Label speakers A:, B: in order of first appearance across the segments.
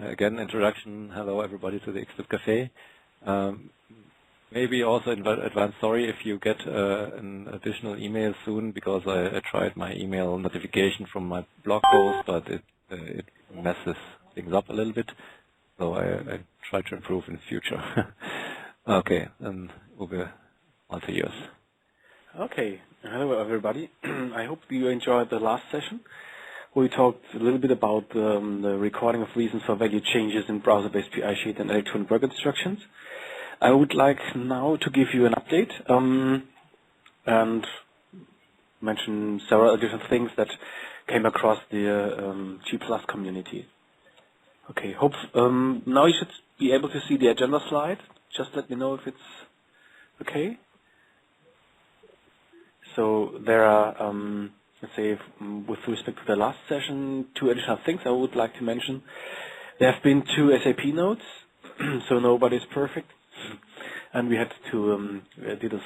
A: again, introduction. Hello, everybody, to the XStepCafe. Maybe also in advance, sorry if you get an additional email soon, because I tried my email notification from my blog post, but it messes things up a little bit. So I try to improve in the future. Okay, and Uwe, on to yours.
B: Okay, hello everybody. I hope you enjoyed the last session. We talked a little bit about the recording of reasons for value changes in browser-based PI sheet and electronic work instructions. I would like now to give you an update and mention several additional things that came across the G+ community. Okay, now you should be able to see the agenda slide. Just let me know if it's okay. So there are, let's say, with respect to the last session, two additional things I would like to mention. There have been 2 SAP notes, so nobody's perfect, and we had to did a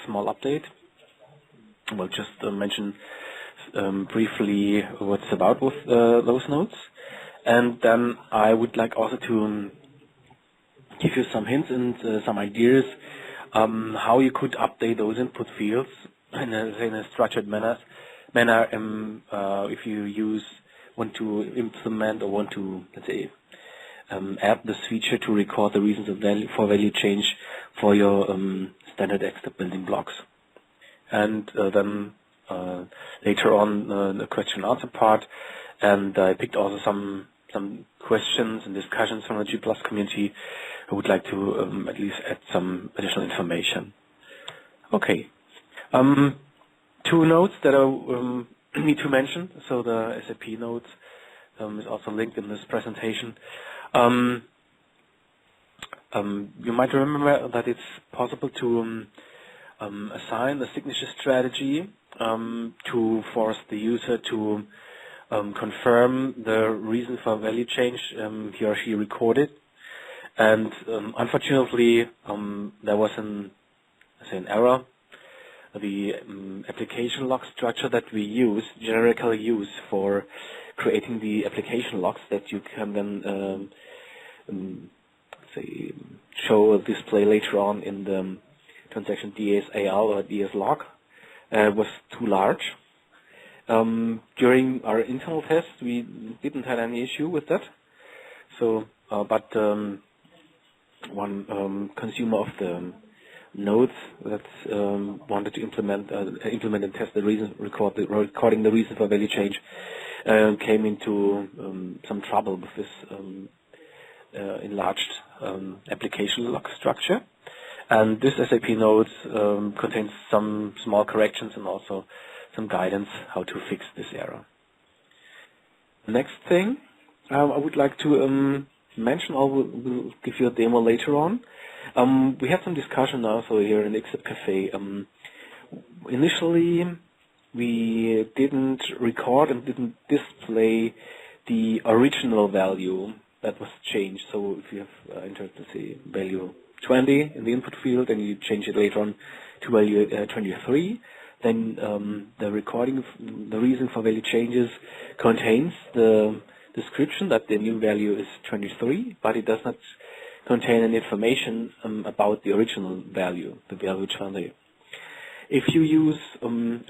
B: small update. We'll just mention briefly what's about with those notes, and then I would like also to give you some hints and some ideas how you could update those input fields in a structured manner if you want to implement or want to, let's say, add this feature to record the reasons for value change for your standard XStep building blocks. And then later on the question and answer part, and I picked also some questions and discussions from the G+ community. I would like to at least add some additional information. Okay. 2 notes that I need to mention. So the SAP note is also linked in this presentation. You might remember that it's possible to assign a signature strategy to force the user to confirm the reason for value change he or she recorded. And unfortunately, there was an error. The application log structure that we generically use for creating the application logs that you can then say show or display later on in the transaction DSAL or DSLog was too large. During our internal test, we didn't have any issue with that. So, but one consumer of the nodes that wanted to implement and test the reason, recording the reason for value change, came into some trouble with this enlarged application log structure. And this SAP node contains some small corrections and also some guidance how to fix this error. The next thing I would like to mention, or we'll give you a demo later on. We had some discussion also here in XStepCafe. Initially, we didn't record and didn't display the original value that was changed. So if you have entered, let's say, value 20 in the input field and you change it later on to value 23, then the recording of the reason for value changes contains the description that the new value is 23, but it does not contain any information about the original value, the value 20. If you use the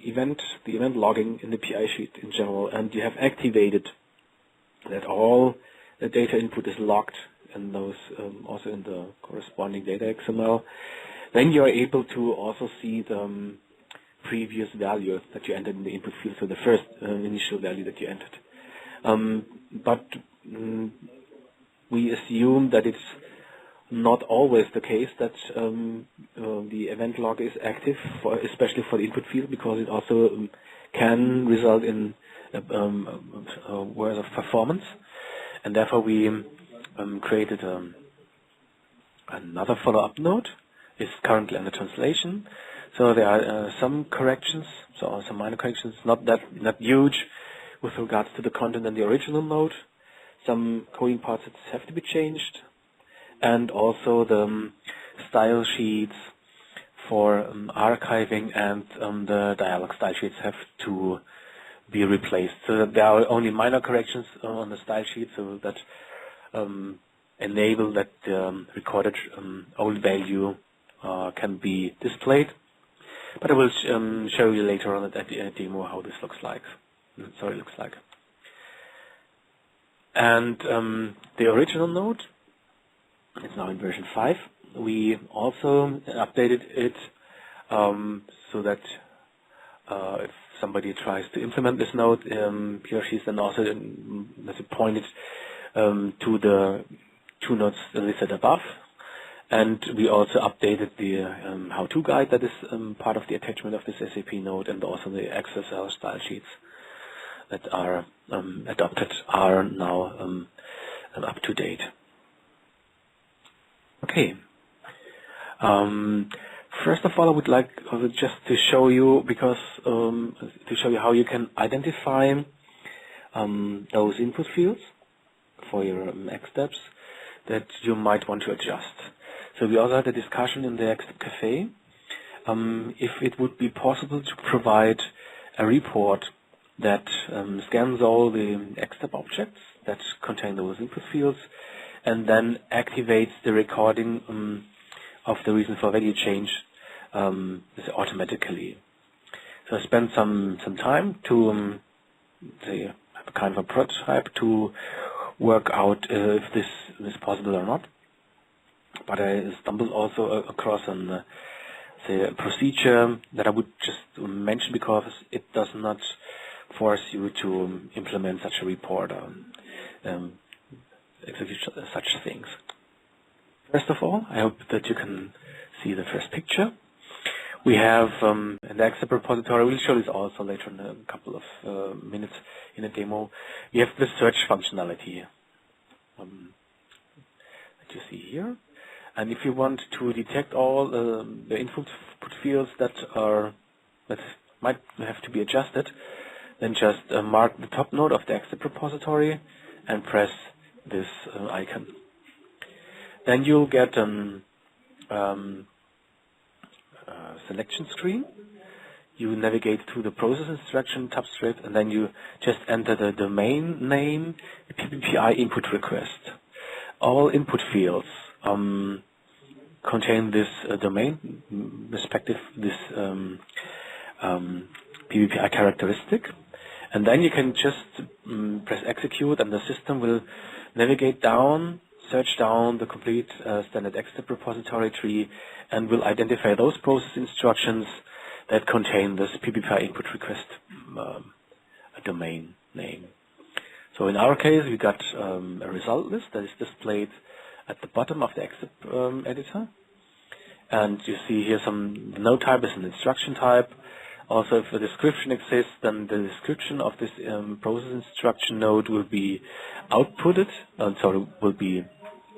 B: event logging in the PI sheet in general, and you have activated that all the data input is logged in those also in the corresponding data XML, then you are able to also see the previous value that you entered in the input field, so the first initial value that you entered. But we assume that it's not always the case that the event log is active, especially for the input field, because it also can result in worse of performance. And therefore we created another follow-up node. It's currently under translation. So there are some corrections, so some minor corrections, not huge with regards to the content in the original node. Some coding parts that have to be changed, and also the style sheets for archiving and the dialog style sheets have to be replaced. So that there are only minor corrections on the style sheet, so that enable that the recorded old value can be displayed. But I will show you later on at the demo how this looks like. And the original node is now in version 5. We also updated it so that if somebody tries to implement this node, he or she is then also pointed to the 2 nodes listed above. And we also updated the how-to guide that is part of the attachment of this SAP node, and also the XSL style sheets that are adopted are now up to date. Okay. First of all, I would like just to show you, how you can identify those input fields for your XSteps that you might want to adjust. So we also had a discussion in the XStepCafe if it would be possible to provide a report that scans all the XStep objects that contain those input fields and then activates the recording of the reason for value change automatically. So I spent some time to have a kind of a prototype to work out if this is possible or not. But I stumbled also across a procedure that I would just mention because it does not force you to implement such a report or execute such things. First of all, I hope that you can see the first picture. We have in the XStep repository, we'll show this also later in a couple of minutes in a demo. We have the search functionality that you see here. And if you want to detect all the input fields that might have to be adjusted, then just mark the top node of the XStep repository and press this icon. Then you'll get a selection screen. You navigate through the process instruction tab strip, and then you just enter the domain name, the PPPI input request. All input fields contain this domain, respective this PPPI characteristic, and then you can just press execute, and the system will navigate down, search down the complete standard XStep repository tree, and will identify those process instructions that contain this PPPI input request domain name. So in our case, we got a result list that is displayed at the bottom of the XStep editor. And you see here the node type is an instruction type. Also, if a description exists, then the description of this process instruction node will be outputted, will be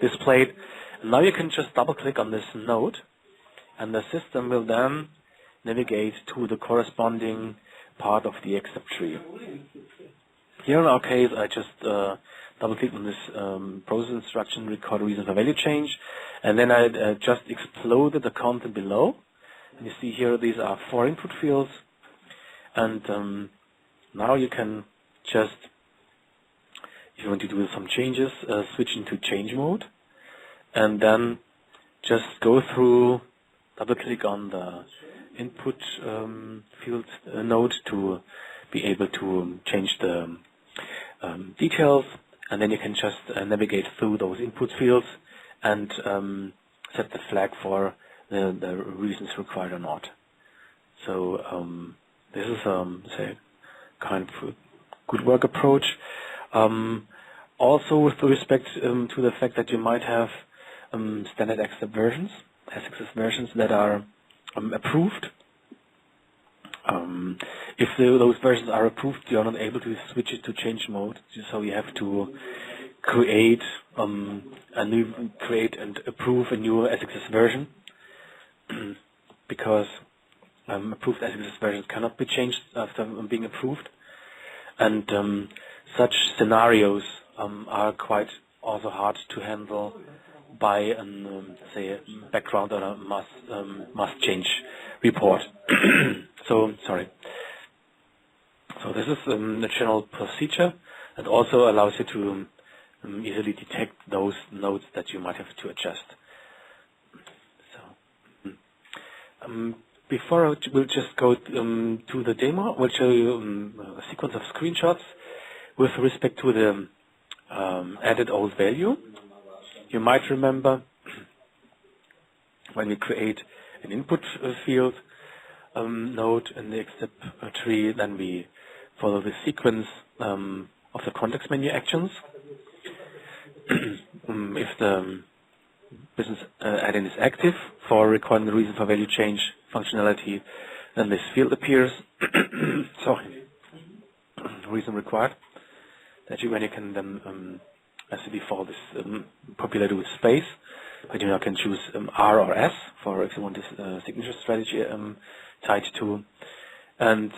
B: displayed. And now you can just double click on this node, and the system will then navigate to the corresponding part of the XStep tree. Here in our case, I just double click on this process instruction record reason for value change, and then I just exploded the content below. And you see here these are 4 input fields, and now you can just, if you want to do some changes, switch into change mode, and then just go through, double click on the input field node to be able to change the details, and then you can just navigate through those input fields and set the flag for the reasons required or not. So this is kind of a good work approach. Also, with respect to the fact that you might have standard XStep versions, SXS versions that are approved. If those versions are approved, you are not able to switch it to change mode. So you have to create and approve a new SXS version, because approved SXS versions cannot be changed after being approved, and such scenarios are quite also hard to handle by a background or a must change report. So sorry. So this is a general procedure that also allows you to easily detect those nodes that you might have to adjust. So before we'll just go to the demo, we'll show you a sequence of screenshots with respect to the added old value. You might remember when we create an input field node in the XStep tree, then we follow the sequence of the context menu actions. If the business add-in is active for recording the reason for value change functionality, then this field appears. Sorry, reason required. That when you can then, as a default, is populated with space, but you now can choose R or S for if you want this signature strategy tied to. And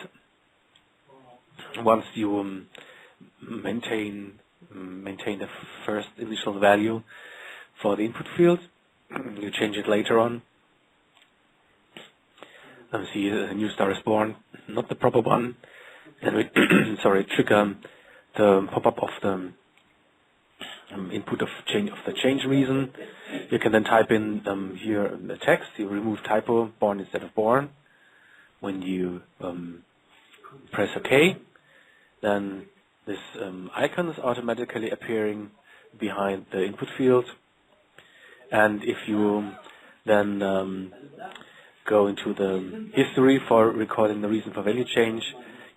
B: once you maintain the first initial value for the input field, you change it later on. And see a new star is born, not the proper one. Then we trigger the pop-up of the input of the change reason. You can then type in here the text. You remove typo, born instead of born. When you press OK, then this icon is automatically appearing behind the input field. And if you then go into the history for recording the reason for value change,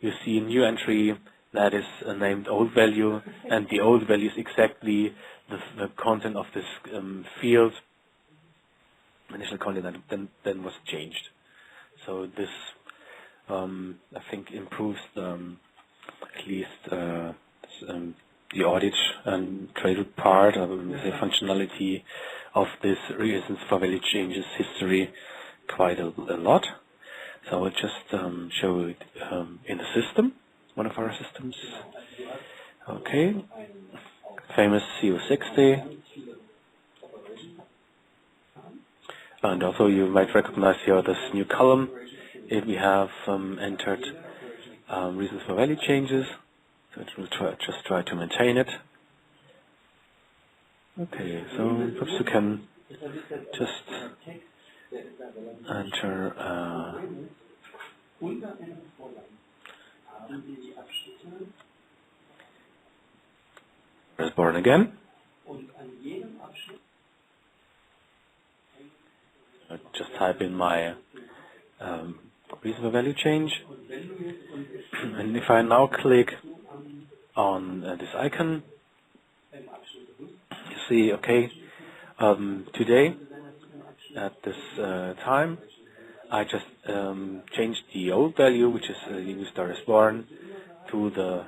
B: you see a new entry that is named old value, and the old value is exactly the content of this field, initial content that then was changed. So this, I think, improves at least the audit and trade part of the functionality of this reasons for value changes history quite a lot. So I'll just show it in the system, one of our systems. Okay, famous CO60. And also you might recognize here this new column if we have entered reasons for value changes. So it will just try to maintain it. Okay, so perhaps you can just enter press born again. I just type in my reason for value change, and if I now click on this icon, you see, okay, today at this time, I just changed the old value, which is a new star is born, to the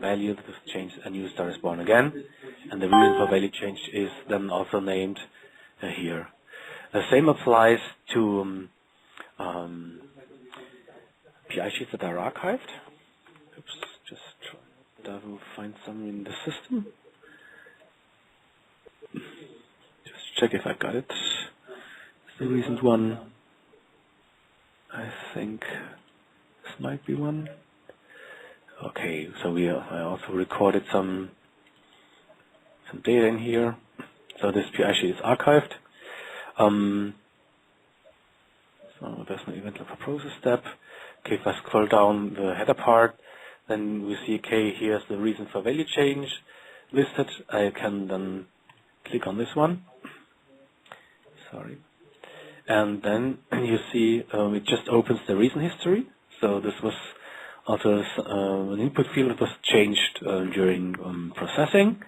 B: value that is changed, a new star is born again, and the reason for value change is then also named here. The same applies to PI sheets that are archived. Oops, just try to find some in the system. Just check if I got it. The recent one, I think this might be one. Okay, so I also recorded some data in here. So this PI sheet is archived. So there's no event log for process step. Okay, if I scroll down the header part, then we see, okay, here's the reason for value change listed. I can then click on this one. Sorry. And then you see it just opens the reason history. So this was also an input field that was changed during processing.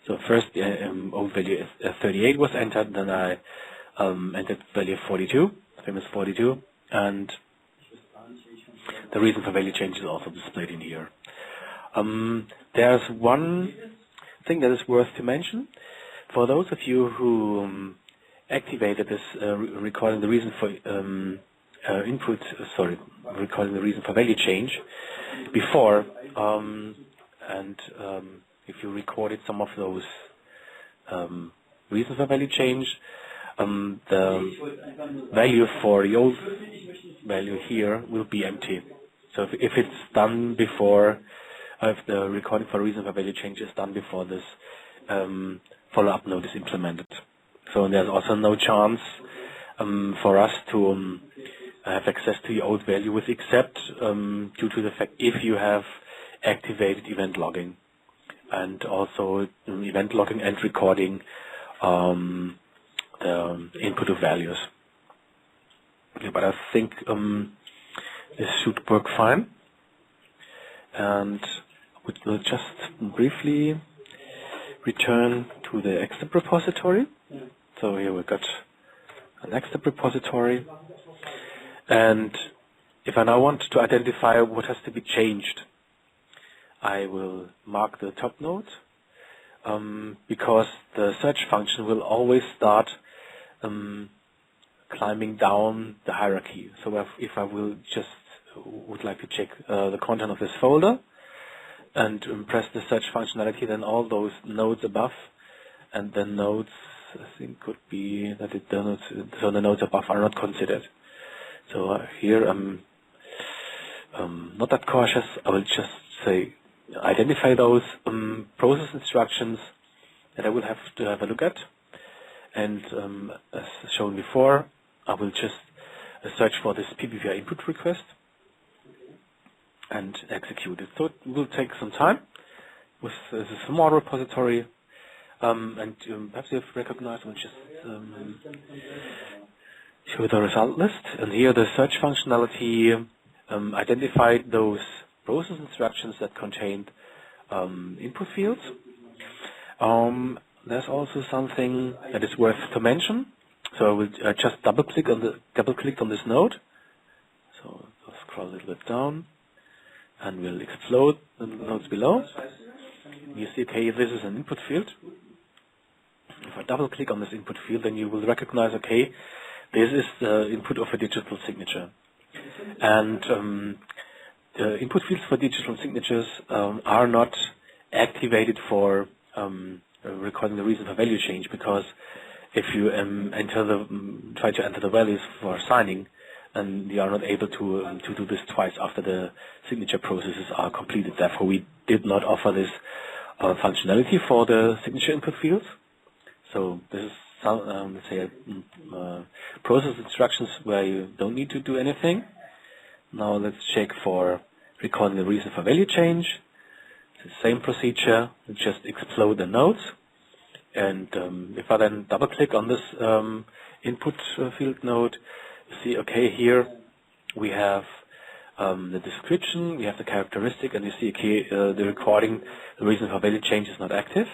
B: So first the old value 38 was entered, then I entered value 42, famous 42, and the reason for value change is also displayed in here. There's one thing that is worth to mention. For those of you who activated this recording the reason for recording the reason for value change before, and if you recorded some of those reasons for value change, the value for the old value here will be empty. So if it's done before, if the recording for reason for value change is done before this follow-up node is implemented. So there's also no chance for us to have access to the old value with except due to the fact if you have activated event logging and also event logging and recording the input of values. Okay, but I think this should work fine. And we'll just briefly return to the XStep repository. So here we've got an XStep repository. And if I now want to identify what has to be changed, I will mark the top node because the search function will always start climbing down the hierarchy. So if I will just would like to check the content of this folder and press the search functionality, then all those nodes above and the nodes, I think could be that so the nodes above are not considered. So here I'm not that cautious. I will just say identify those process instructions that I will have to have a look at, and as shown before, I will just search for this PBVR input request and execute it. So it will take some time with this small repository, and perhaps you have recognized, I'll just show the result list. And here the search functionality identified those process instructions that contained input fields. There's also something that is worth to mention. So I will just double click on this node. So I'll scroll a little bit down, and we'll explode the nodes below. You see, okay, this is an input field. If I double click on this input field, then you will recognize, okay, this is the input of a digital signature. And the input fields for digital signatures are not activated for recording the reason for value change, because if you try to enter the values for signing, and you are not able to do this twice after the signature processes are completed. Therefore, we did not offer this functionality for the signature input fields. So this is some, let's say, process instructions where you don't need to do anything. Now let's check for recording the reason for value change. It's the same procedure. We just explode the nodes. And if I then double click on this input field node, you see, okay, here we have the description, we have the characteristic, and you see, okay, the recording, the reason for value change is not active.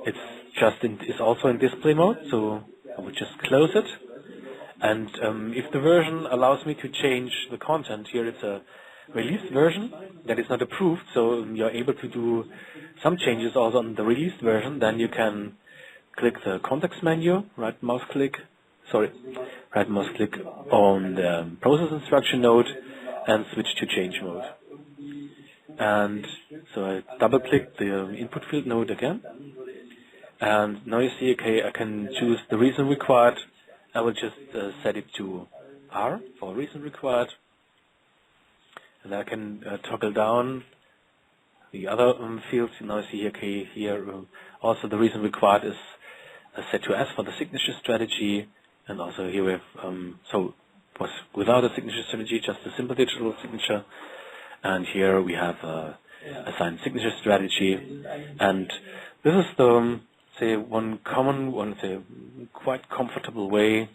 B: It's also in display mode, so I would just close it. And if the version allows me to change the content, here it's a released version that is not approved, so you're able to do some changes also on the released version, then you can click the context menu, right mouse click on the process instruction node and switch to change mode. And so I double click the input field node again, and now you see, okay, I can choose the reason required. I will just set it to R for reason required. And I can toggle down the other fields. You now see, okay, here also the reason required is set to S for the signature strategy, and also here we have so was without a signature strategy, just a simple digital signature, and here we have assigned signature strategy, and this is the say quite comfortable way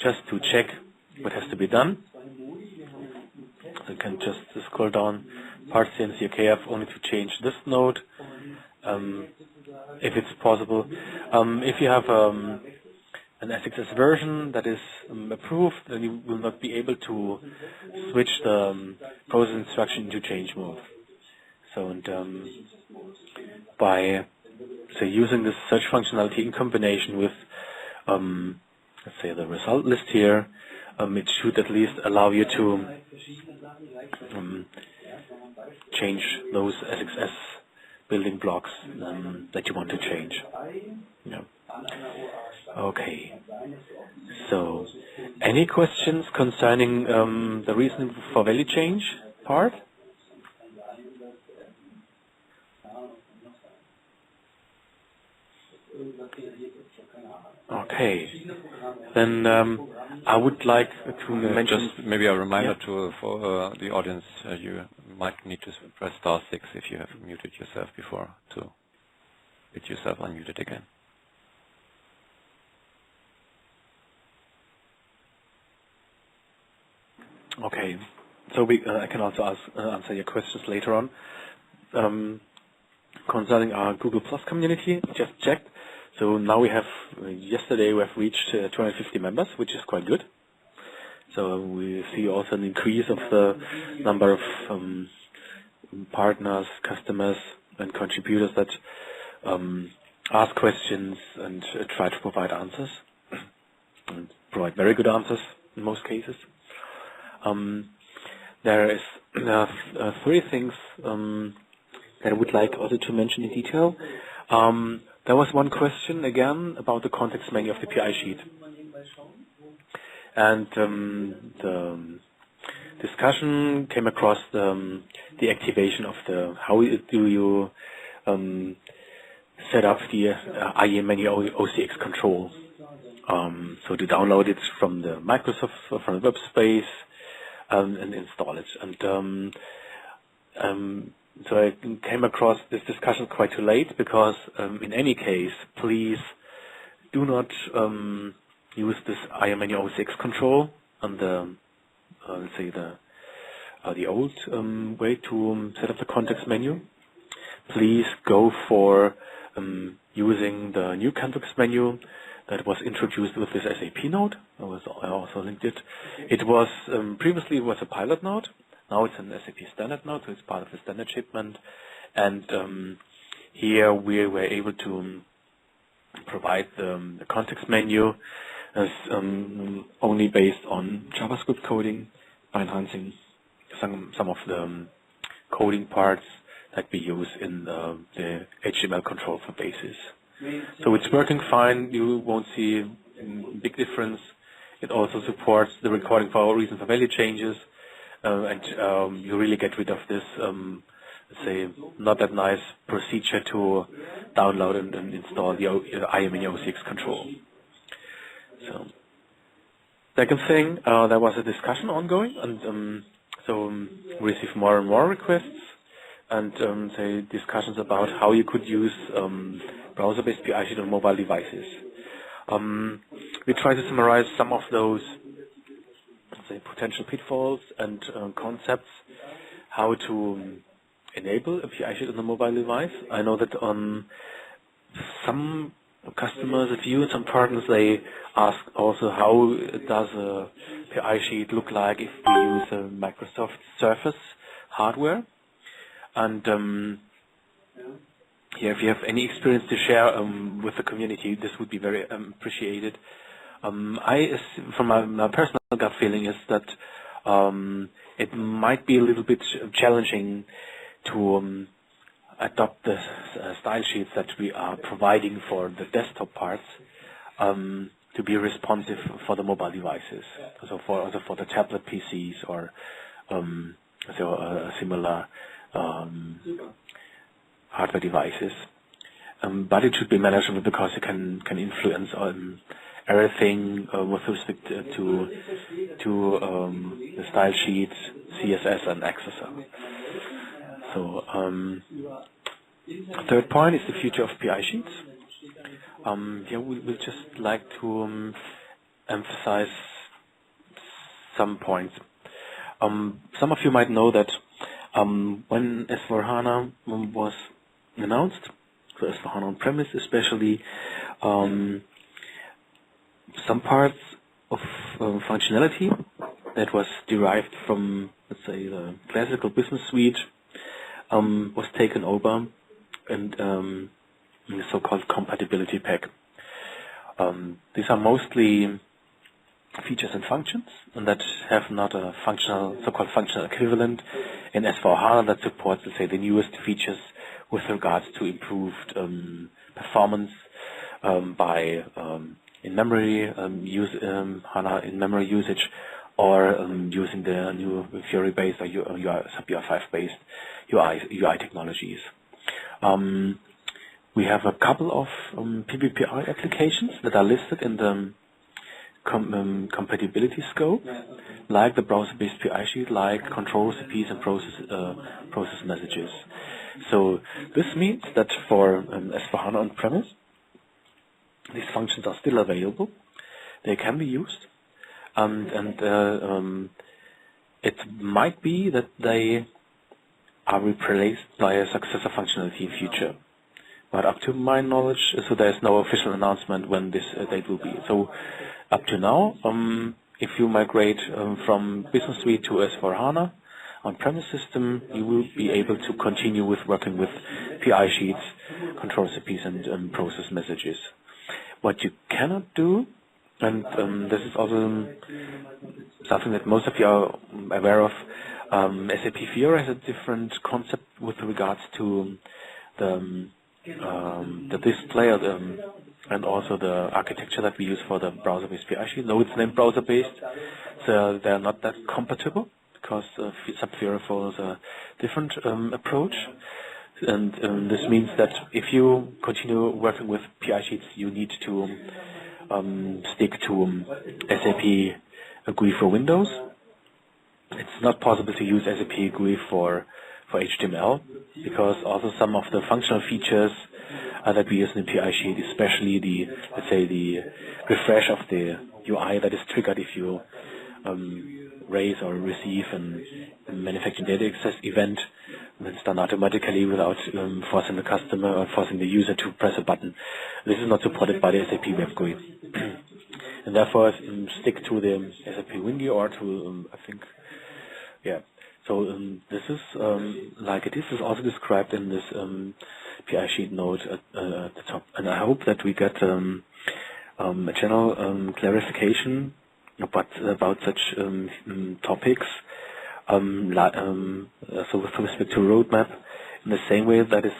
B: just to check what has to be done. So you can just scroll down parts here and see, okay, I have only to change this node, if it's possible. If you have an SXS version that is approved, then you will not be able to switch the process instruction into change mode. So, and by using this search functionality in combination with, let's say, the result list here, it should at least allow you to change those SXS building blocks that you want to change. Yeah. Okay. So, any questions concerning the reason for value change part. Okay. Then I would like to mention...
A: Just maybe a reminder for the audience, you might need to press *6 if you have muted yourself before to get yourself unmuted again.
B: Okay. So I can also answer your questions later on. Concerning our Google Plus community, just checked. So now we have, yesterday we have reached 250 members, which is quite good. So we see also an increase of the number of partners, customers, and contributors that ask questions and try to provide answers, and provide very good answers in most cases. There is 3 things that I would like also to mention in detail. There was one question again about the context menu of the PI sheet. And the discussion came across the activation of how do you set up the IE menu OCX control. So to download it from the Microsoft, from the web space, and install it. And so I came across this discussion quite too late, because in any case, please do not use this IE menu OCX control on the let's say the old way to set up the context menu. Please go for using the new context menu that was introduced with this SAP node. I also linked it. It was previously it was a pilot node. Now it's an SAP standard node, so it's part of the standard shipment. And here we were able to provide the context menu as only based on JavaScript coding, by enhancing some of the coding parts that we use in the HTML control for basis. So it's working fine. You won't see a big difference. It also supports the recording for reason for value changes, and you really get rid of this, let's say, not that nice procedure to download and install the IE menu OCX control. So, second thing, there was a discussion ongoing, and so we received more and more requests, and say discussions about how you could use browser-based PI sheet on mobile devices. We try to summarize some of those, say, potential pitfalls and concepts, how to enable a PI sheet on a mobile device. I know that some customers, if you and some partners, they ask also how does a PI sheet look like if we use a Microsoft Surface hardware. And if you have any experience to share with the community, this would be very appreciated. From my personal gut feeling is that it might be a little bit challenging to adopt the style sheets that we are providing for the desktop parts to be responsive for the mobile devices, also for the tablet PCs or similar hardware devices. But it should be manageable, because you can influence everything with respect to the style sheets, CSS, and XStep. So third point is the future of PI sheets. Here we would just like to emphasize some points. Some of you might know that when S4HANA was announced, so S4HANA on-premise especially, some parts of functionality that was derived from, let's say, the classical business suite was taken over and in the so-called compatibility pack. These are mostly features and functions, and that have not a so-called functional equivalent in S4HANA that supports, let's say, the newest features with regards to improved performance by in-memory HANA in-memory usage, or using the new Fiori-based or UI5-based UI technologies. We have a couple of PBPI applications that are listed in the compatibility scope, like the browser-based PI sheet, like control recipes and process messages. So this means that for S/4HANA on-premise, these functions are still available. They can be used, and it might be that they are replaced by a successor functionality in future. But up to my knowledge, so there is no official announcement when this date will be. So up to now, if you migrate from Business Suite to S/4HANA on-premise system, you will be able to continue with working with PI sheets, control recipes, and process messages. What you cannot do, and this is also something that most of you are aware of, SAP Fiori has a different concept with regards to the display and also the architecture that we use for the browser-based PI sheet. Though it's named browser-based, so they're not that compatible because SAP Fiori follows a different approach. And this means that if you continue working with PI sheets, you need to stick to SAP GUI for Windows. It's not possible to use SAP GUI for HTML because also some of the functional features that we use in the PI sheet, especially the, let's say, the refresh of the UI that is triggered if you raise or receive a manufacturing data access event, that's done automatically without forcing the customer or forcing the user to press a button. This is not supported by the SAP Web GUI. And therefore, stick to the SAP WinGUI or to, I think, yeah. So this is, like it is also described in this PI sheet note at the top. And I hope that we get a general clarification about such topics, so with respect to roadmap, in the same way that is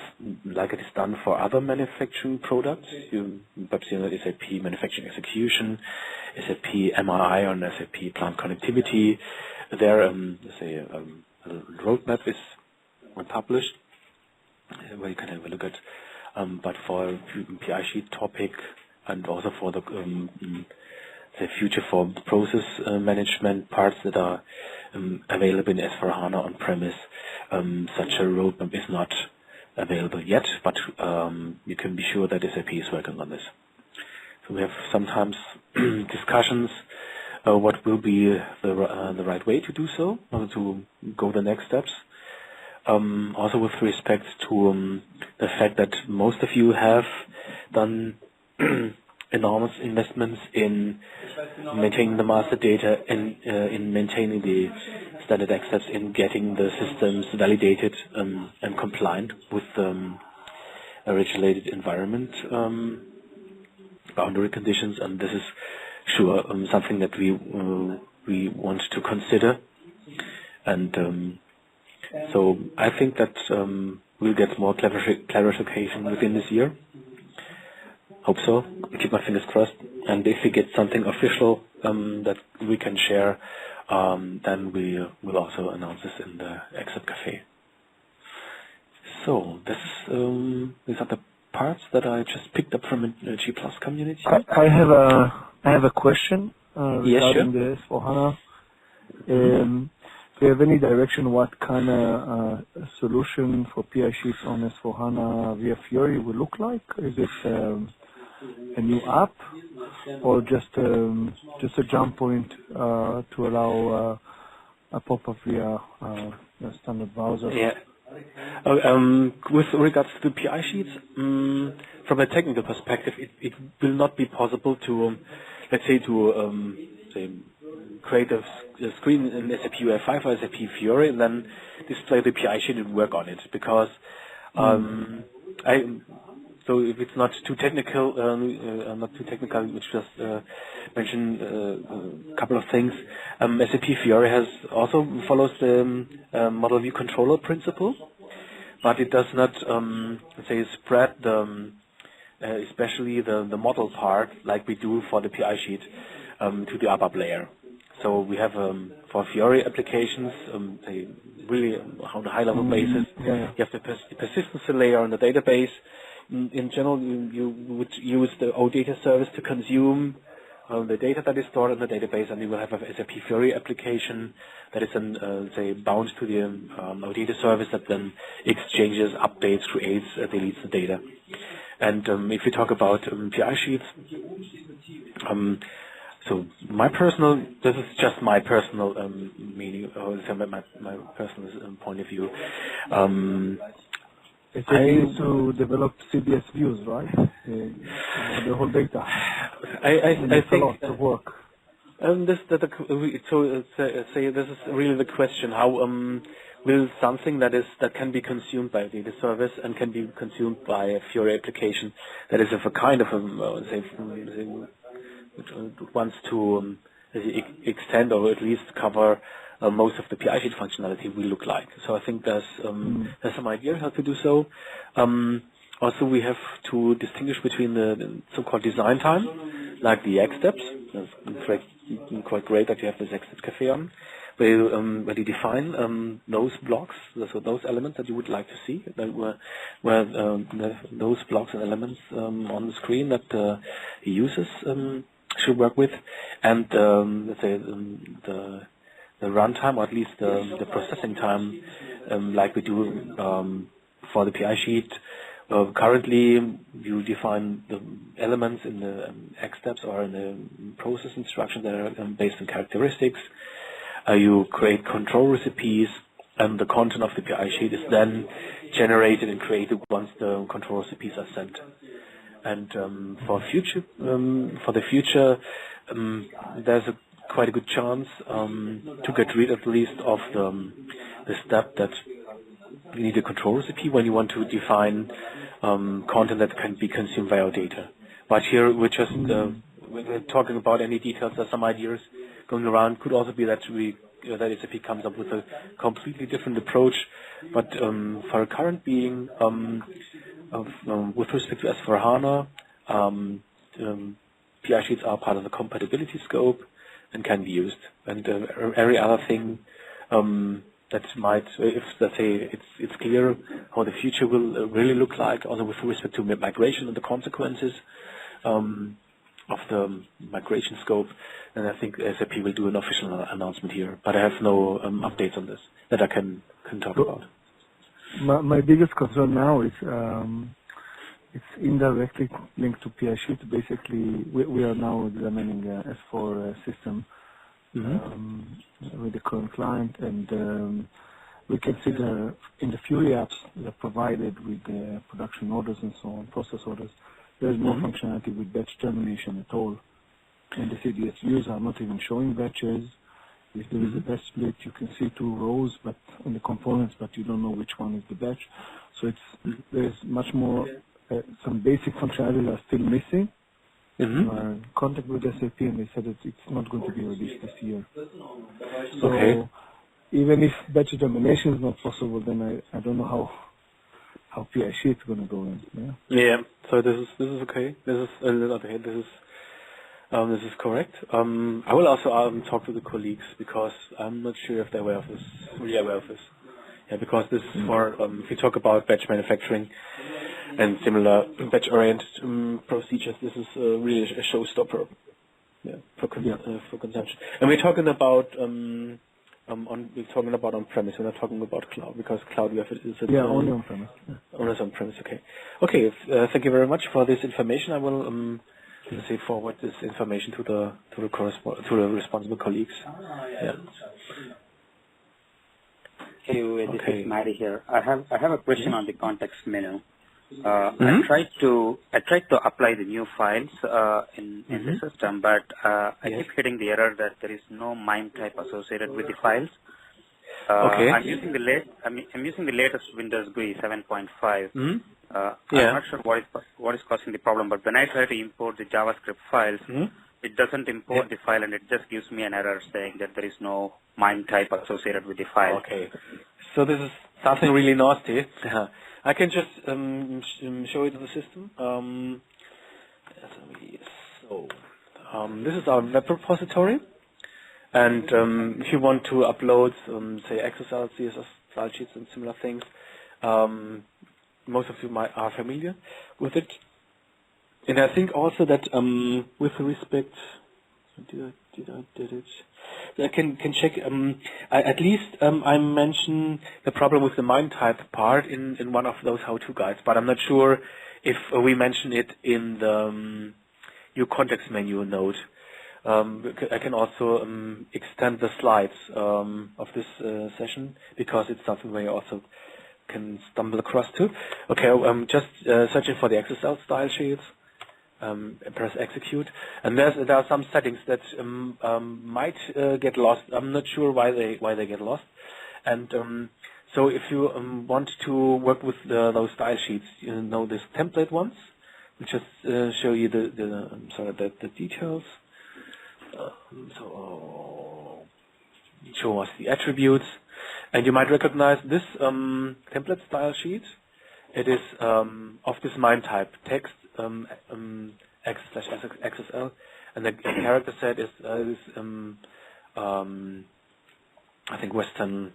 B: like it is done for other manufacturing products. Perhaps you know SAP Manufacturing Execution, SAP MRI, and SAP Plant Connectivity. There, a roadmap is published where you can have a look at. But for PI sheet topic and also for the future for process management parts that are available in S/4HANA on-premise, such a roadmap is not available yet, but you can be sure that SAP is working on this. So we have sometimes discussions what will be the right way to do so, to go the next steps. Also with respect to the fact that most of you have done enormous investments in maintaining the master data and in maintaining the standard access, in getting the systems validated and compliant with a regulated environment boundary conditions, and this is sure something that we want to consider, and so I think that we'll get more clarification within this year. Hope so. Keep my fingers crossed. And if we get something official that we can share, then we will also announce this in the XStepCafe. So these are the parts that I just picked up from the G+ community.
C: I have a question regarding the S/4HANA. Do you have any direction what kind of solution for PI sheets on S/4HANA via Fiori will look like? Is it a new app, or just a jump point to allow a pop-up via a standard browser?
B: Yeah. With regards to the PI sheets, from a technical perspective, it will not be possible to, let's say, create a screen in SAP UI5 or SAP Fiori and then display the PI sheet and work on it, because so if it's not too technical, which just mention a couple of things. SAP Fiori also follows the model view controller principle, but it does not, spread especially the model part like we do for the PI sheet to the ABAP layer. So we have for Fiori applications, they really on a high-level basis.
C: Yeah.
B: You have the persistence layer on the database. In general, you would use the OData service to consume the data that is stored in the database, and you will have a SAP Fiori application that is then, say, bound to the OData service that then exchanges, updates, creates, deletes the data. And if we talk about PI sheets, so this is just my personal meaning, or my personal point of view.
C: It's used to develop CDS views, right? The whole data.
B: I think
C: a lot of work.
B: Say this is really the question: how will something that can be consumed by a data service and can be consumed by a Fiori application that is of a kind of wants to extend or at least cover most of the PI sheet functionality will look like. So I think there's some idea how to do so. Also, we have to distinguish between the so-called design time, like the XSteps. It's quite great that you have this XStepCafe on, where you define those blocks, so those elements that you would like to see, where those blocks and elements on the screen that users should work with, and let's say the runtime, or at least the processing time, like we do for the PI sheet. Currently, you define the elements in the XSteps or in the process instructions that are based on characteristics. You create control recipes, and the content of the PI sheet is then generated and created once the control recipes are sent. And for the future, there's quite a good chance to get rid at least of the step that you need a control recipe when you want to define content that can be consumed via data. But here we're just we're talking about any details. There's some ideas going around. Could also be that that SAP comes up with a completely different approach. But for a current being, with respect to S4HANA, PI sheets are part of the compatibility scope and can be used. And every other thing that might, if let's say it's clear how the future will really look like, also with respect to migration and the consequences of the migration scope, then I think SAP will do an official announcement here. But I have no updates on this that I can talk about.
C: My biggest concern now is it's indirectly linked to PI sheet. Basically, we are now examining S4 system with the current client, and we can see in the Fiori apps that are provided with the production orders and so on, process orders, there is no functionality with batch termination at all. And the CDS views are not even showing batches. If there is a batch split, you can see two rows but on the components, but you don't know which one is the batch. So there's much more, some basic functionality are still missing. We are in contact with SAP, and they said that it's not going to be released this year. So even if batch termination is not possible, then I don't know how PI sheet is going to go in.
B: Yeah. So this is okay. This is correct. I will also talk to the colleagues because I'm not sure if they're really aware of this. Yeah, because this is for if you talk about batch manufacturing and similar batch-oriented procedures, this is really a showstopper. Yeah, for consumption. And we're talking about on-premise. We're not talking about cloud because cloud we have
C: only on-premise.
B: Only on-premise. Okay. Okay. Thank you very much for this information. I will forward this information to the responsible colleagues. Yeah.
D: Hey, this is Mary here. I have a question on the context menu. I tried to apply the new files in the system, but I keep getting the error that there is no MIME type associated with the files. I'm using the latest Windows GUI 7.5. I'm not sure what is causing the problem, but when I try to import the JavaScript files, it doesn't import the file, and it just gives me an error saying that there is no MIME type associated with the file.
B: Okay, so this is something really nasty. I can just show it to the system. This is our web repository, And if you want to upload, say, XSL, CSS style sheets and similar things, most of you are familiar with it. And I think also that with respect, did it? I can check. At least I mentioned the problem with the MIME type part in one of those how-to guides, but I'm not sure if we mention it in the new context menu note. I can also extend the slides of this session because it's something where you also can stumble across too. Okay, just searching for the XSL style sheets. Press execute, and there are some settings that might get lost. I'm not sure why they get lost, and so if you want to work with those style sheets, these template ones, we'll just show you the details. So show us the attributes, and you might recognize this template style sheet. It is of this MIME type text. X/XSL, and the character set is I think Western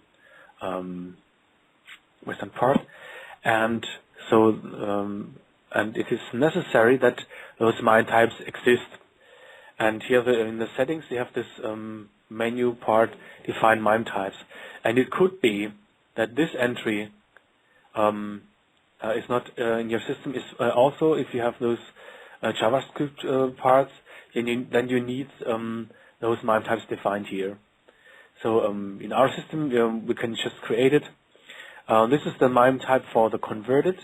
B: part, and so and it is necessary that those MIME types exist. And here in the settings you have this menu part, define MIME types, and it could be that this entry is not in your system. Is also if you have those JavaScript parts, then you need those MIME types defined here. So in our system, we can just create it. This is the MIME type for the converted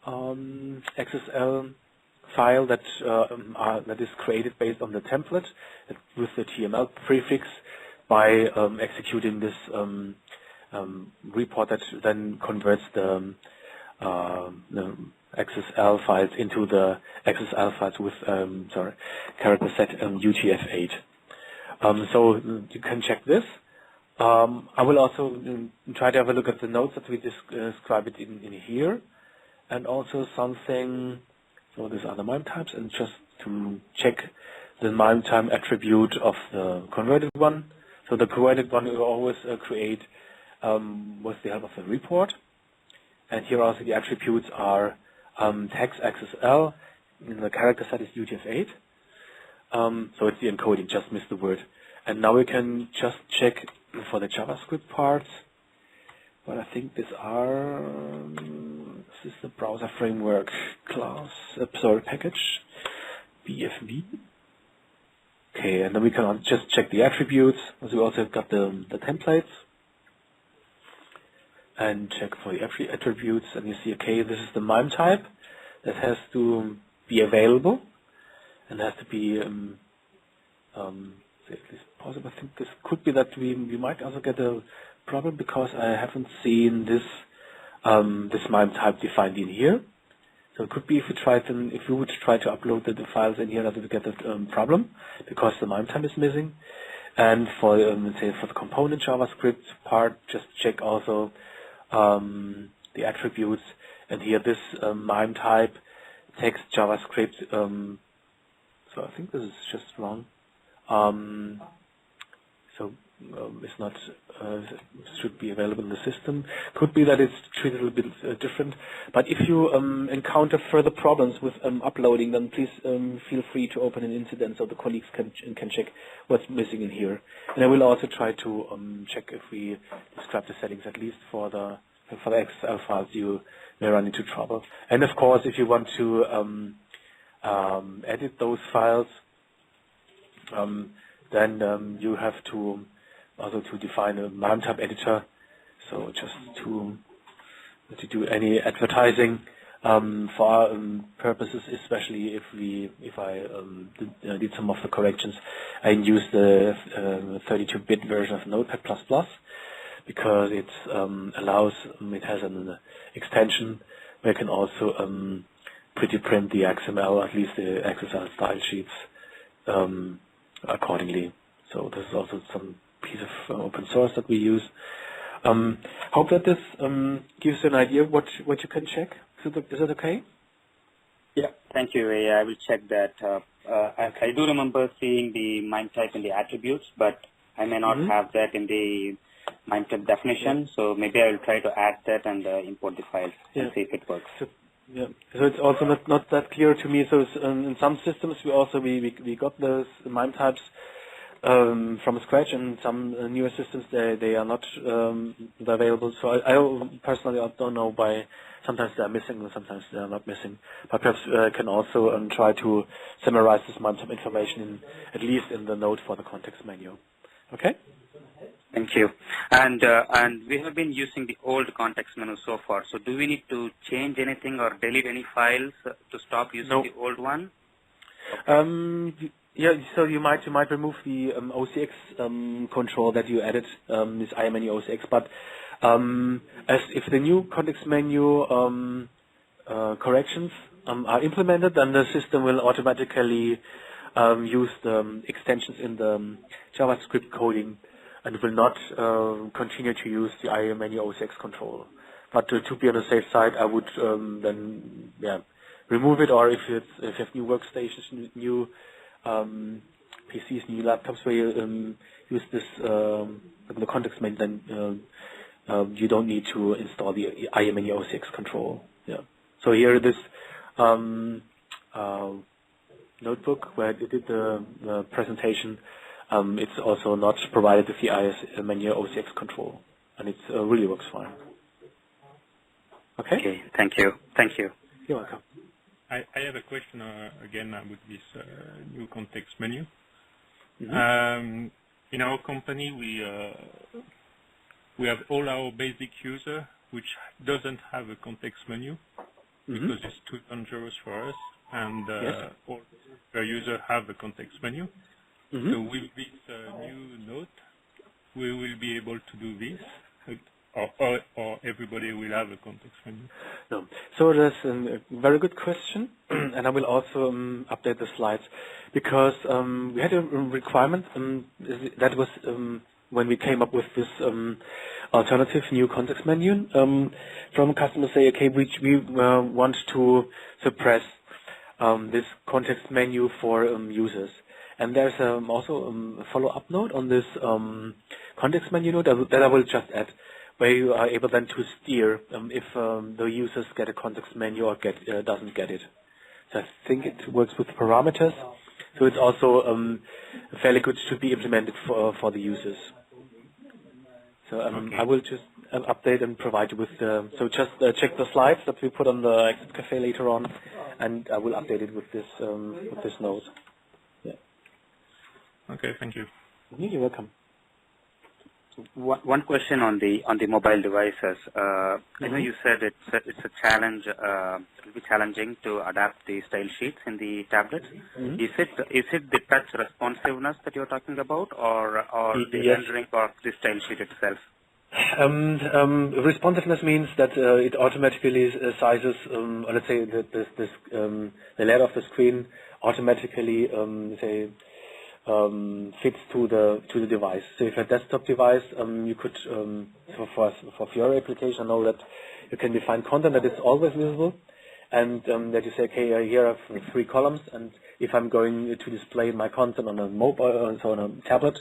B: XSL file that is created based on the template with the TML prefix by executing this report that then converts the XSL files into the XSL files with character set UTF-8. So you can check this. I will also try to have a look at the notes that we describe it in here, and also something. So these are the MIME types, and just to check the MIME type attribute of the converted one. So the converted one we always create with the help of the report. And here also the attributes are text XSL, and the character set is UTF-8. So it's the encoding, just missed the word. And now we can just check for the JavaScript parts. But I think this is the browser framework class, package, BFV. Okay, and then we can just check the attributes. So we also have got the templates. And check for the attributes, and you see, okay, this is the MIME type that has to be available, and has to be at least possible. I think this could be that we might also get a problem because I haven't seen this this MIME type defined in here. So it could be if we would try to upload the files in here, that we would get a problem because the MIME type is missing. And for let's say for the component JavaScript part, just check also the attributes, and here this MIME type text JavaScript. So I think this is just wrong. So it's not should be available in the system. Could be that it's treated a little bit different. But if you encounter further problems with uploading, then please feel free to open an incident so the colleagues can check what's missing in here. And I will also try to check if we describe the settings, at least for the XSL files you may run into trouble. And of course, if you want to edit those files, then you have to also to define a MIME type editor. So just to do any advertising for our purposes, especially if I did some of the corrections, I used the 32-bit version of Notepad++, because it allows, it has an extension where you can also pretty print the XML, at least the XSL style sheets accordingly. So this is also some piece of open source that we use. Hope that this gives you an idea of what you can check. Is it okay?
D: Yeah, thank you, Ray. I will check that. I do remember seeing the MIME type and the attributes, but I may not have that in the MIME definition, so maybe I will try to add that and import the files and see if it works.
B: So it's also not that clear to me. So in some systems we got those MIME types from scratch, and some newer systems they are not available. So I personally don't know why sometimes they are missing and sometimes they are not missing. But perhaps I can also try to summarize this MIME type information at least in the note for the context menu. Okay.
D: Thank you. And we have been using the old context menu so far. So do we need to change anything or delete any files to stop using the old one? Okay.
B: Yeah. So you might remove the OCX control that you added, this IMNU OCX. But as if the new context menu corrections are implemented, then the system will automatically use the extensions in the JavaScript coding, and will not continue to use the IMNU OCX control. But to be on the safe side, I would then remove it, or if you have new workstations, new PCs, new laptops where you use this the context menu, then you don't need to install the IMNU OCX control. Yeah. So here this notebook where I did the presentation, it's also not provided with the IMNU OCX control, and it really works fine. Okay?
D: Okay, thank you. Thank you.
B: You're welcome.
E: I have a question again with this new context menu. In our company, we have all our basic user which doesn't have a context menu because it's too dangerous for us, and all our users have a context menu. So with this new note, we will be able to do this, or everybody will have a context menu?
B: No. So that's a very good question, and I will also update the slides, because we had a requirement that was when we came up with this alternative new context menu from customers say, okay, we want to suppress this context menu for users. And there's also a follow-up note on this context menu note that I will just add, where you are able then to steer if the users get a context menu or doesn't get it. So I think it works with parameters. So it's also fairly good to be implemented for the users. So I will just update and provide you with the. So just check the slides that we put on the XStepCafe later on, and I will update it with this note. Yeah.
E: Okay, thank you.
B: You're welcome.
D: One question on the mobile devices. I know you said it's a challenge. It will be challenging to adapt the style sheets in the tablets. Is it the touch responsiveness that you're talking about, or the rendering of the style sheet itself?
B: Responsiveness means that it automatically sizes, let's say, the layout of the screen automatically fits to the device. So if a desktop device, you could for your application, I know that you can define content that is always visible, and that you say, okay, here are 3 columns, and if I'm going to display my content on a mobile, so on a tablet,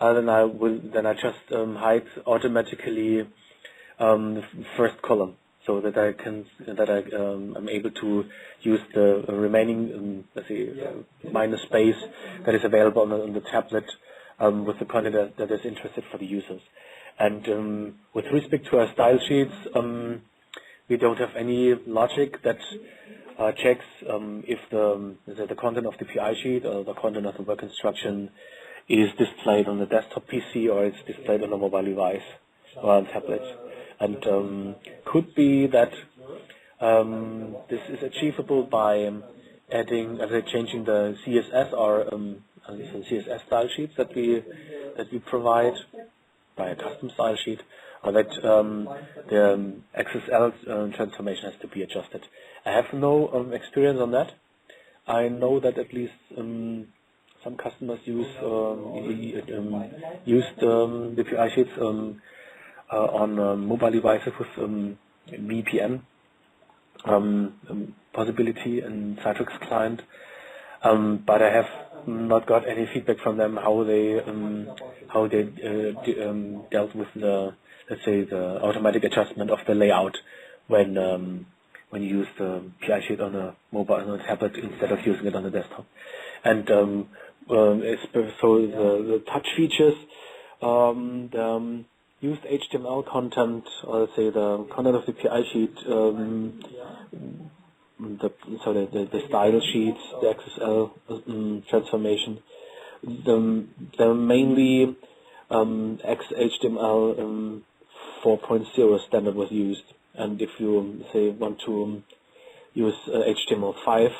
B: then I just hide automatically the first column, so that I'm able to use the remaining let's say minor space that is available on the tablet with the content that is interested for the users. And with respect to our style sheets, we don't have any logic that checks if the content of the PI sheet or the content of the work instruction is displayed on the desktop PC or it's displayed on a mobile device or on tablet. And could be that this is achievable by changing the CSS or CSS style sheets that we provide by a custom style sheet, or that the XSL transformation has to be adjusted. I have no experience on that. I know that at least some customers used the PI sheets on mobile devices with VPN possibility and Citrix client, but I have not got any feedback from them how they dealt with the, let's say, the automatic adjustment of the layout when you use the PI sheet on a mobile, on a tablet instead of using it on the desktop. And so the touch features, the used HTML content, or let's say the content of the PI sheet, the style sheets, the XSL transformation, the mainly XHTML 4.0 standard was used. And if you say want to use HTML5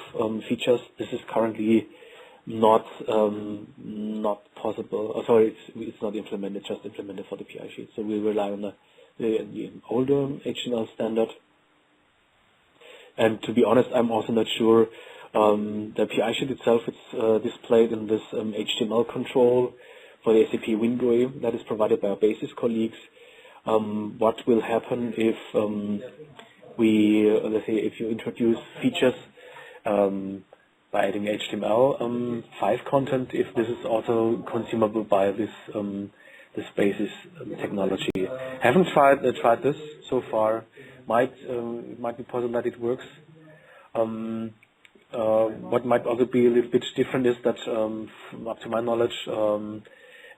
B: features, this is currently not possible. Oh, sorry, it's not implemented, just implemented for the PI sheet. So we rely on the older HTML standard. And to be honest, I'm also not sure the PI sheet itself is displayed in this HTML control for the SAP Window that is provided by our basis colleagues. What will happen if let's say, if you introduce features by adding HTML5 content, if this is also consumable by this basis technology. Haven't tried this so far. It might be possible that it works. What might also be a little bit different is that, up to my knowledge,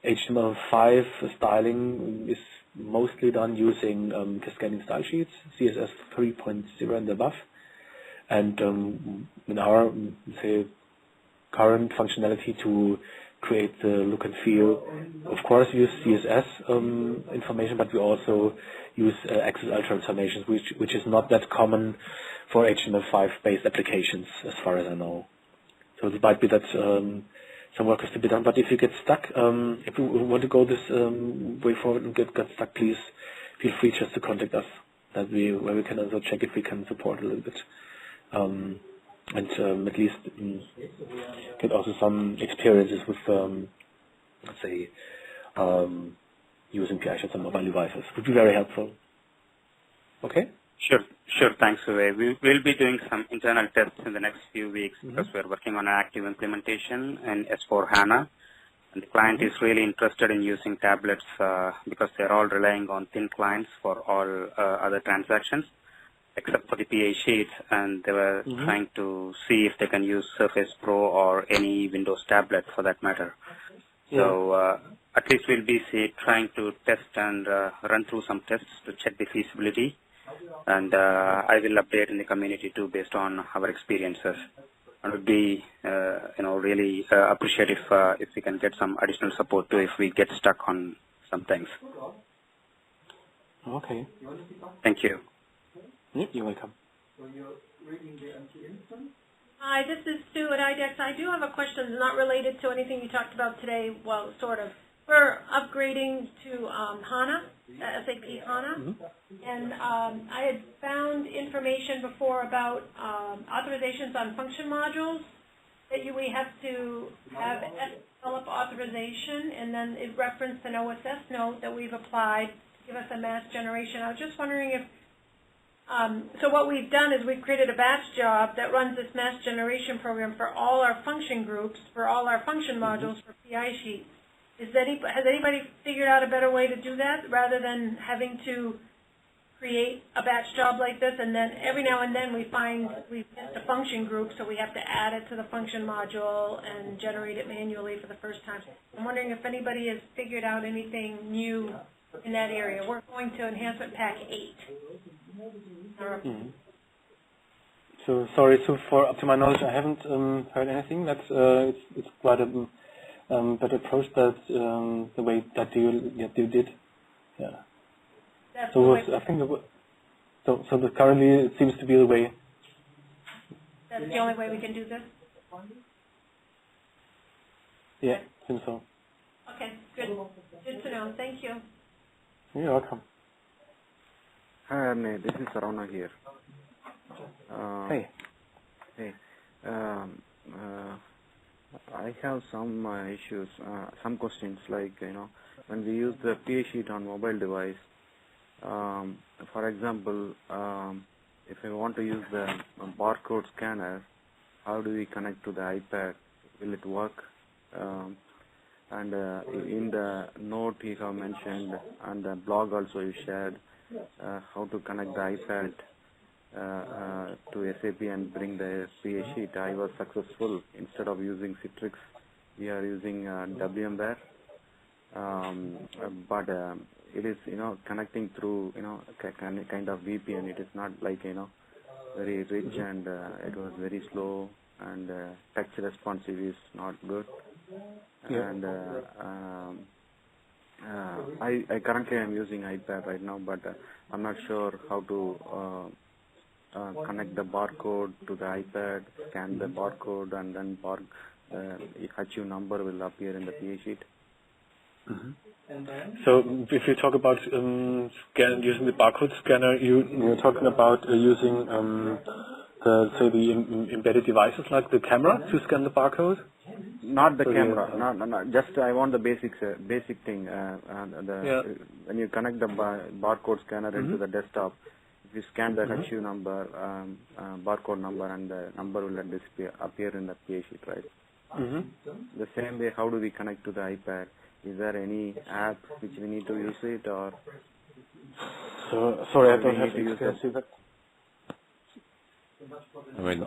B: HTML5 styling is mostly done using cascading style sheets, CSS 3.0 and above. And in our, say, current functionality to create the look and feel, of course, we use CSS information, but we also use XSL transformations, which is not that common for HTML5 based applications, as far as I know. So it might be that some work has to be done. But if you get stuck, if you want to go this way forward and get stuck, please feel free just to contact us. Where we can also check if we can support a little bit, and at least get also some experiences with, let's say, using PI sheets on mobile devices. Would be very helpful. Okay.
D: Sure. Thanks, Uwe. We will be doing some internal tests in the next few weeks because we're working on an active implementation in S4HANA. And the client is really interested in using tablets because they're all relying on thin clients for all other transactions, except for the PA sheets. And they were trying to see if they can use Surface Pro or any Windows tablet for that matter. Yeah. So at least we'll be trying to test and run through some tests to check the feasibility. And I will update in the community too based on our experiences. And would be, really appreciate if we can get some additional support too if we get stuck on some things.
B: Okay.
D: Thank you.
B: You're welcome.
F: Hi, this is Sue at IDEX. I do have a question not related to anything you talked about today. Well, sort of. We're upgrading to HANA, SAP HANA, and I had found information before about authorizations on function modules that we have to have develop authorization, and then it referenced an OSS note that we've applied to give us a mass generation. I was just wondering if, so what we've done is we've created a batch job that runs this mass generation program for all our function groups, for all our function modules for PI sheets. Has anybody figured out a better way to do that rather than having to create a batch job like this and then every now and then we find we've missed a function group, so we have to add it to the function module and generate it manually for the first time. I'm wondering if anybody has figured out anything new in that area. We're going to Enhancement Pack 8.
B: So sorry, for up to my knowledge, I haven't heard anything. That's it's quite a better approach that the way that you did. Yeah.
F: That's
B: so I think currently it seems to be the way.
F: That's the only way we can do this?
B: Yeah, I think so.
F: Okay, good. Good to know. Thank you.
B: You're welcome.
G: Hi, Arne. This is Sarona here.
B: Hey.
G: Hey. I have some issues, some questions like, when we use the PA sheet on mobile device, for example, if I want to use the barcode scanner, how do we connect to the iPad will it work? And in the note you have mentioned, and the blog also you shared, how to connect the iPad to SAP and bring the PA sheet. I was successful. Instead of using Citrix, we are using WMware. But it is, connecting through, kind of VPN. It is not like, very rich, and it was very slow, and touch responsive is not good. Yeah. And I currently am using iPad right now, but I'm not sure how to connect the barcode to the iPad, scan the barcode, and then HU number will appear in the PA sheet.
H: Mm-hmm. So if you talk about using the barcode scanner, you're talking about using the embedded devices like the camera to scan the barcode?
G: Not the camera. No. Just I want the basic thing. When you connect the barcode scanner into the desktop, if you scan the HU number, barcode number, and the number will appear in the PA sheet, right? Mm-hmm. The same way, how do we connect to the iPad? Is there any app which we need to use it, or?
H: So, sorry, I don't have to use that.
A: I mean,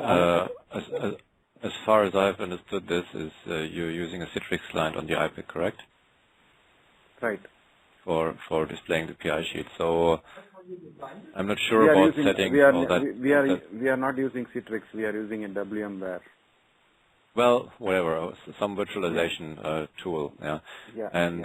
A: as far as I've understood this, is you're using a Citrix client on the iPad, correct?
G: Right.
A: For displaying the PI sheet. So I'm not sure about settings.
G: We are not using Citrix. We are using a WMware.
A: Well, whatever, some virtualization tool, yeah. And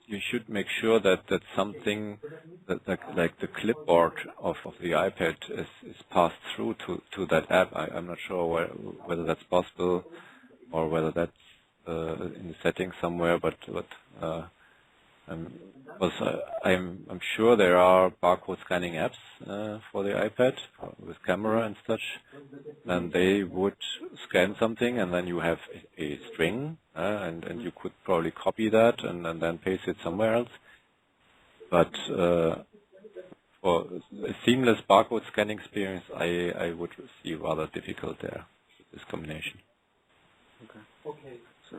A: you should make sure that something that like the clipboard of the iPad is passed through to that app. I'm not sure whether that's possible or whether that's in the settings somewhere, but I'm sure there are barcode scanning apps for the iPad with camera and such, and they would scan something, and then you have a string, and you could probably copy that and then paste it somewhere else. But for a seamless barcode scanning experience, I would see rather difficult there, this combination.
G: Okay.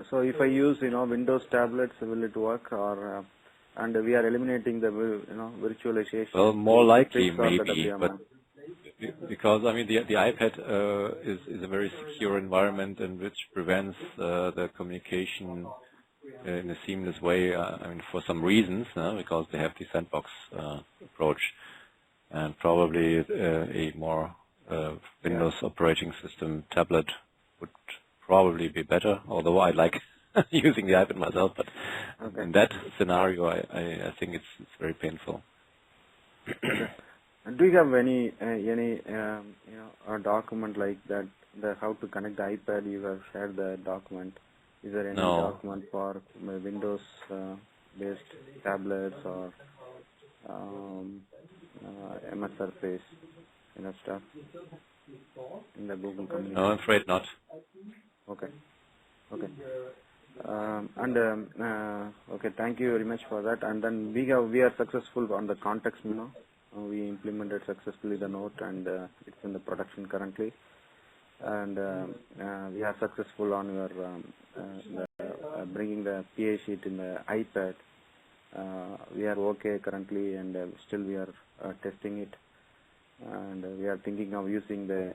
G: So if I use Windows tablets, will it work, or? And we are eliminating the virtualization.
A: Well, more likely maybe, but because I mean the iPad is a very secure environment, and which prevents the communication in a seamless way. I mean, for some reasons, because they have the sandbox approach, and probably a more Windows operating system tablet would probably be better. Although I like using the iPad myself, but in that scenario, I think it's very painful.
G: Do you have any a document like that, how to connect the iPad? You have shared the document. Is there any document for Windows based tablets or MS Surface stuff in the Google community?
A: No, I'm afraid not.
G: Okay. Okay, thank you very much for that. And then we are successful on the context menu. We implemented successfully the note, and it's in the production currently. And we are successful on your bringing the PA sheet in the iPad. We are okay currently, and still we are testing it. And we are thinking of using the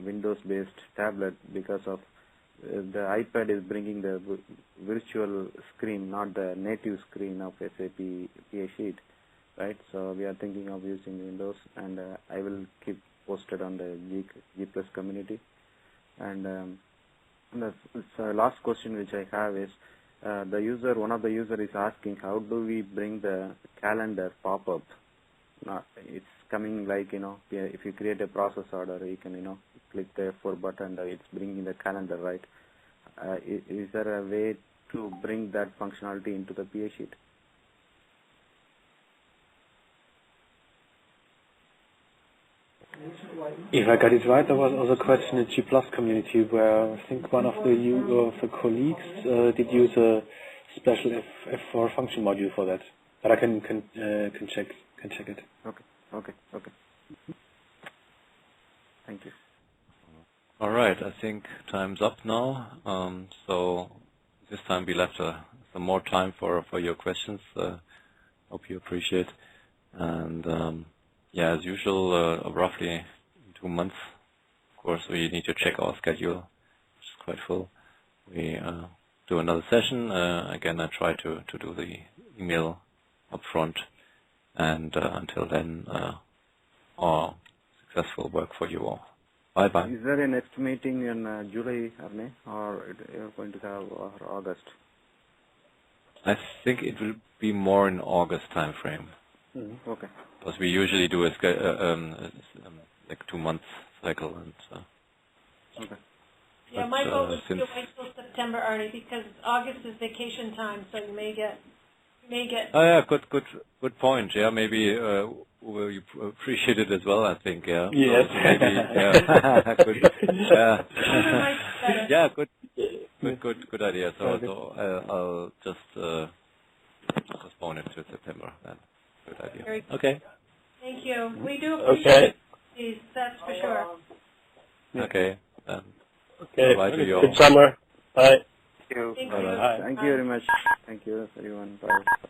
G: Windows-based tablet because of the iPad is bringing the virtual screen, not the native screen of SAP PA sheet, right? So we are thinking of using Windows, and I will keep posted on the G+ community. And the last question which I have is, one of the user is asking, how do we bring the calendar pop-up? It's coming like, if you create a process order, you can, click the F4 button, it's bringing the calendar, right? Is there a way to bring that functionality into the PA sheet?
H: If I got it right, there was also a question in G+ community where I think one of the colleagues did use a special F4 function module for that. But I can check it.
G: Okay. Thank you.
A: All right, I think time's up now. So this time we left some more time for your questions. Hope you appreciate. And yeah, as usual, roughly in 2 months, of course, we need to check our schedule, which is quite full. We do another session. Again, I try to do the email up front. And until then, all successful work for you all. Bye-bye.
G: Is there a next meeting in July, Arne, or you're going to have August?
A: I think it will be more in August time frame.
G: Mm-hmm. Okay.
A: Because we usually do like 2 month cycle. And
G: okay.
F: Yeah, my goal is to wait till September, Arnie, because August is vacation time, so you may get.
A: Oh yeah, good point. Yeah, maybe you appreciate it as well. I think. Yeah.
H: Yes.
A: So maybe. Yeah. Good. Yeah. Yeah. Good idea. So I'll just postpone it to September then. Good idea.
F: Very good.
A: Okay.
F: Thank you. We do appreciate these, that's for sure.
A: Okay. Then.
I: Okay.
A: Bye to you all.
I: Good summer. Bye.
D: Thank you.
F: Thank
A: Bye-bye.
F: you.
G: Thank you very much. Thank you, everyone. Bye.